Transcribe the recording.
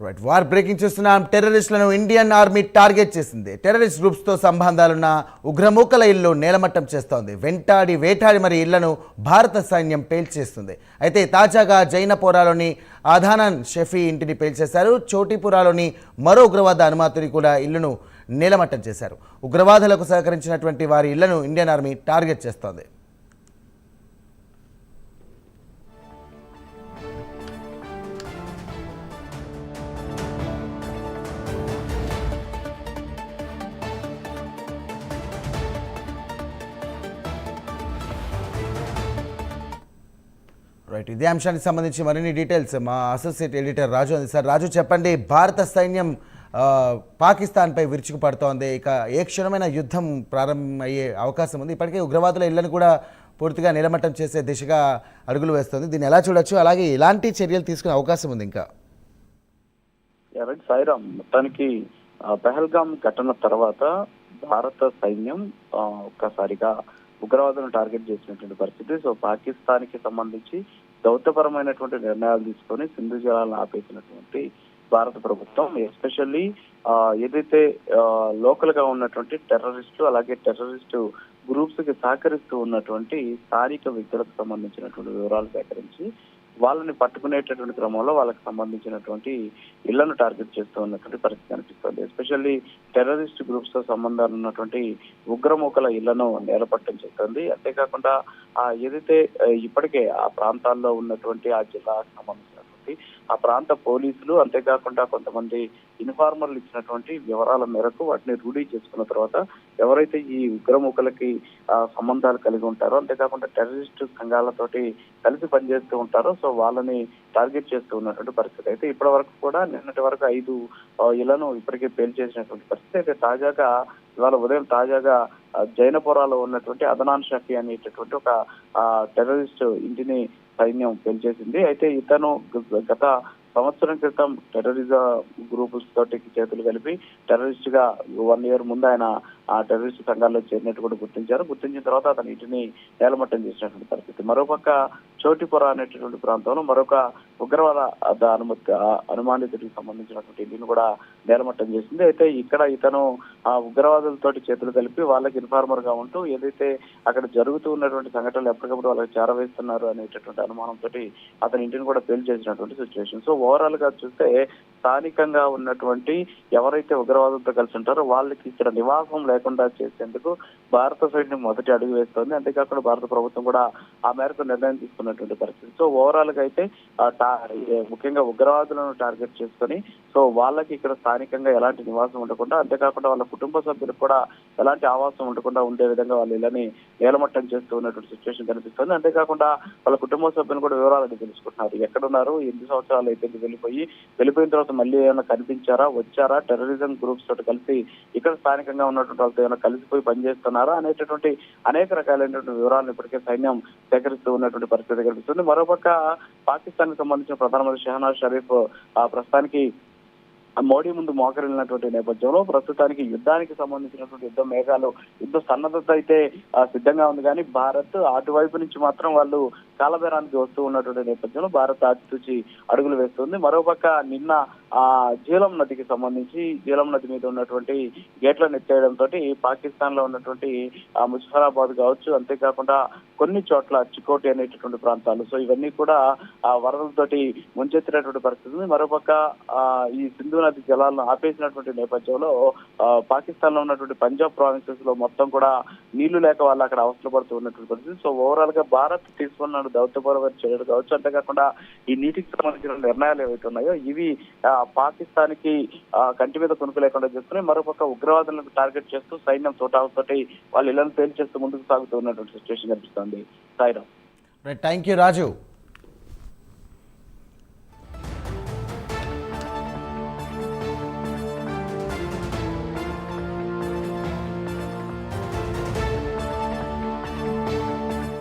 Right, war breaking చూస్తున్నాం. టెర్రరిస్టులను Indian army target చేసింది. Terrorist గ్రూప్స్తో సంబంధాలున్న ఉగ్రమూకల ఇళ్లు నేలమట్టం చేస్తోంది. వేటాడి మరి ఇళ్లను భారత సైన్యం పేల్చేస్తుంది. అయితే తాజాగా జైనపోరాలోని ఆధానన్ షఫీ ఇంటిని పేల్చేశారు. చోటిపురాలోని మరో ఉగ్రవాద అనుమాతుని కూడా ఇళ్లను నేలమట్టం చేశారు. ఉగ్రవాదులకు సహకరించినటువంటి వారి ఇళ్లను ఇండియన్ ఆర్మీ టార్గెట్ చేస్తోంది. రైట్, ఇదే అంశానికి సంబంధించి మరిన్ని డీటెయిల్స్ మా అసోసియేట్ ఎడిటర్ రాజు అంది. సార్ రాజు, చెప్పండి, భారత సైన్యం పాకిస్తాన్పై విరుచుకుపడుతోంది. ఇక ఏ క్షణమైన యుద్ధం ప్రారంభమయ్యే అవకాశం ఉంది. ఇప్పటికే ఉగ్రవాదుల ఇళ్లను కూడా పూర్తిగా నిలమట్టం చేసే దిశగా అడుగులు వేస్తోంది. దీన్ని ఎలా చూడొచ్చు, అలాగే ఎలాంటి చర్యలు తీసుకునే అవకాశం ఉంది ఇంకా? సాయిరామ్, మొత్తానికి పహల్గామ్ ఘటన తర్వాత భారత సైన్యం ఒక్కసారిగా ఉగ్రవాదులను టార్గెట్ చేసినటువంటి పరిస్థితి. సో పాకిస్తాన్ కి సంబంధించి దౌత్యపరమైనటువంటి నిర్ణయాలు తీసుకొని సింధు జలాలను ఆపేసినటువంటి భారత ప్రభుత్వం, ఎస్పెషల్లీ ఏదైతే లోకల్ గా ఉన్నటువంటి టెర్రరిస్టులు అలాగే టెర్రరిస్టు గ్రూప్స్ కి సహకరిస్తూ ఉన్నటువంటి స్థానిక వ్యక్తులకు సంబంధించినటువంటి వివరాలు సేకరించి వాళ్ళని పట్టుకునేటటువంటి క్రమంలో వాళ్ళకి సంబంధించినటువంటి ఇళ్లను టార్గెట్ చేస్తూ ఉన్నటువంటి పరిస్థితి కనిపిస్తుంది. ఎస్పెషల్లీ టెర్రరిస్ట్ గ్రూప్స్ తో సంబంధాలు ఉన్నటువంటి ఉగ్రమూకల ఇళ్లను నేలపట్టం చేస్తుంది. అంతేకాకుండా ఏదైతే ఇప్పటికే ఆ ప్రాంతాల్లో ఉన్నటువంటి ఆ జిల్లాకు సంబంధించినటువంటి ఆ ప్రాంత పోలీసులు, అంతేకాకుండా కొంతమంది ఇన్ఫార్మర్లు ఇచ్చినటువంటి వివరాల మేరకు వాటిని రూఢీ చేసుకున్న తర్వాత ఎవరైతే ఈ ఉగ్రమూకలకి సంబంధాలు కలిగి ఉంటారో, అంతేకాకుండా టెర్రరిస్ట్ సంఘాలతోటి కలిసి పనిచేస్తూ ఉంటారో, సో వాళ్ళని టార్గెట్ చేస్తూ ఉన్నటువంటి పరిస్థితి. అయితే ఇప్పటి వరకు కూడా నిన్నటి వరకు 5 ఇళ్లను ఇప్పటికే పేల్చేసినటువంటి పరిస్థితి. అయితే తాజాగా ఇవాళ ఉదయం జైనపురాలో ఉన్నటువంటి అదనాన్ షఫీ అనేటటువంటి ఒక టెర్రరిస్ట్ ఇంటిని సైన్యం పేల్చేసింది. అయితే ఇతను గత సంవత్సరం క్రితం టెర్రరిజం గ్రూప్స్ తోటి చేతులు కలిపి టెర్రరిస్ట్ గా 1 year ముందు ఆయన ఆ టెర్రరిస్ట్ సంఘాల్లో చేరినట్టు కూడా గుర్తించిన తర్వాత అతను ఇంటిని నేలమట్టం చేసినటువంటి పరిస్థితి. మరోపక్క చోటిపుర అనేటటువంటి ప్రాంతంలో మరొక ఉగ్రవాద అనుమానితుడికి సంబంధించినటువంటి ఇంటిని కూడా నేలమట్టం చేసింది. అయితే ఇక్కడ ఇతను ఆ ఉగ్రవాదులతోటి చేతులు కలిపి వాళ్ళకి ఇన్ఫార్మర్ గా ఉంటూ ఏదైతే అక్కడ జరుగుతూ ఉన్నటువంటి సంఘటనలు ఎప్పటికప్పుడు వాళ్ళకి చేరవేస్తున్నారు అనేటటువంటి అనుమానంతో అతని ఇంటిని కూడా పేల్చేసినటువంటి సిచ్యువేషన్. సో ఓవరాల్ గా చూస్తే స్థానికంగా ఉన్నటువంటి ఎవరైతే ఉగ్రవాదంతో కలిసి ఉంటారో వాళ్ళకి ఇక్కడ నివాసం లేకుండా చేసేందుకు భారత సైన్యం మొదటి అడుగు వేస్తోంది. అంతేకాకుండా భారత ప్రభుత్వం కూడా ఆ మేరకు నిర్ణయం తీసుకున్నటువంటి పరిస్థితి. సో ఓవరాల్ గా అయితే ముఖ్యంగా ఉగ్రవాదులను టార్గెట్ చేసుకొని సో వాళ్ళకి ఇక్కడ స్థానికంగా ఎలాంటి నివాసం ఉండకుండా, అంతేకాకుండా వాళ్ళ కుటుంబ సభ్యులకు కూడా ఎలాంటి ఆవాసం ఉండకుండా ఉండే విధంగా వాళ్ళు ఇళ్ళని నేలమట్టం చేస్తూ ఉన్నటువంటి సిచ్యువేషన్ కనిపిస్తుంది. అంతేకాకుండా వాళ్ళ కుటుంబ సభ్యులు కూడా వివరాలు తెలుసుకుంటున్నారు. ఎక్కడున్నారు, ఎన్ని సంవత్సరాలు అయితే వెళ్ళిపోయిన తర్వాత మళ్ళీ ఏమైనా కనిపించారా, వచ్చారా, టెర్రరిజం గ్రూప్స్ తోటి కలిసి ఇక్కడ స్థానికంగా ఉన్నటువంటి వాళ్ళతో ఏమైనా కలిసిపోయి పనిచేస్తున్నారా అనేటటువంటి అనేక రకాలైనటువంటి వివరాలను ఇప్పటికే సైన్యం సేకరిస్తూ ఉన్నటువంటి పరిస్థితి కనిపిస్తుంది. మరోపక్క పాకిస్తాన్ కి సంబంధించిన ప్రధానమంత్రి షెహనాజ్ షరీఫ్ ప్రస్తుతానికి మోడీ ముందు మోకరిల్లినటువంటి నేపథ్యంలో ప్రస్తుతానికి యుద్ధానికి సంబంధించినటువంటి యుద్ధ సన్నద్ధత అయితే సిద్ధంగా ఉంది. కానీ భారత్ అటువైపు నుంచి మాత్రం వాళ్ళు కాలబేరానికి వస్తూ ఉన్నటువంటి నేపథ్యంలో భారత్ ఆచితూచి అడుగులు వేస్తుంది. మరోపక్క నిన్న జీలం నదికి సంబంధించి జీలం నది మీద ఉన్నటువంటి గేట్లను ఎత్తేయడంతో పాకిస్తాన్ లో ఉన్నటువంటి ముజఫరాబాద్ కావచ్చు, అంతేకాకుండా కొన్ని చోట్ల చికోటి అనేటటువంటి ప్రాంతాలు, సో ఇవన్నీ కూడా వరదలతోటి ముంచెత్తినటువంటి పరిస్థితి ఉంది. మరోపక్క ఈ సింధు నది జలాలను ఆపేసినటువంటి నేపథ్యంలో పాకిస్తాన్ లో ఉన్నటువంటి పంజాబ్ ప్రావిన్సెస్ లో మొత్తం కూడా నీళ్లు లేక వాళ్ళు అక్కడ అవస్థలు పడుతూ ఉన్నటువంటి పరిస్థితి. సో ఓవరాల్ గా భారత్ తీసుకున్న దౌత్యపరమైన చర్యలు కావచ్చు, అంతేకాకుండా ఈ నీటికి సంబంధించిన నిర్ణయాలు ఏవైతే ఉన్నాయో ఇవి పాకిస్తాన్ కి కంటి మీద కొనుక్కు లేకుండా చేసుకుని మరోపక్క ఉగ్రవాదులను టార్గెట్ చేస్తూ సైన్యం తోటి వాళ్ళు ఇళ్లను పేల్చేస్తూ ముందుకు సాగుతూ ఉన్నటువంటి సిచ్యువేషన్ కనిపిస్తుంది. సాయిరామ్. Thank you Raju.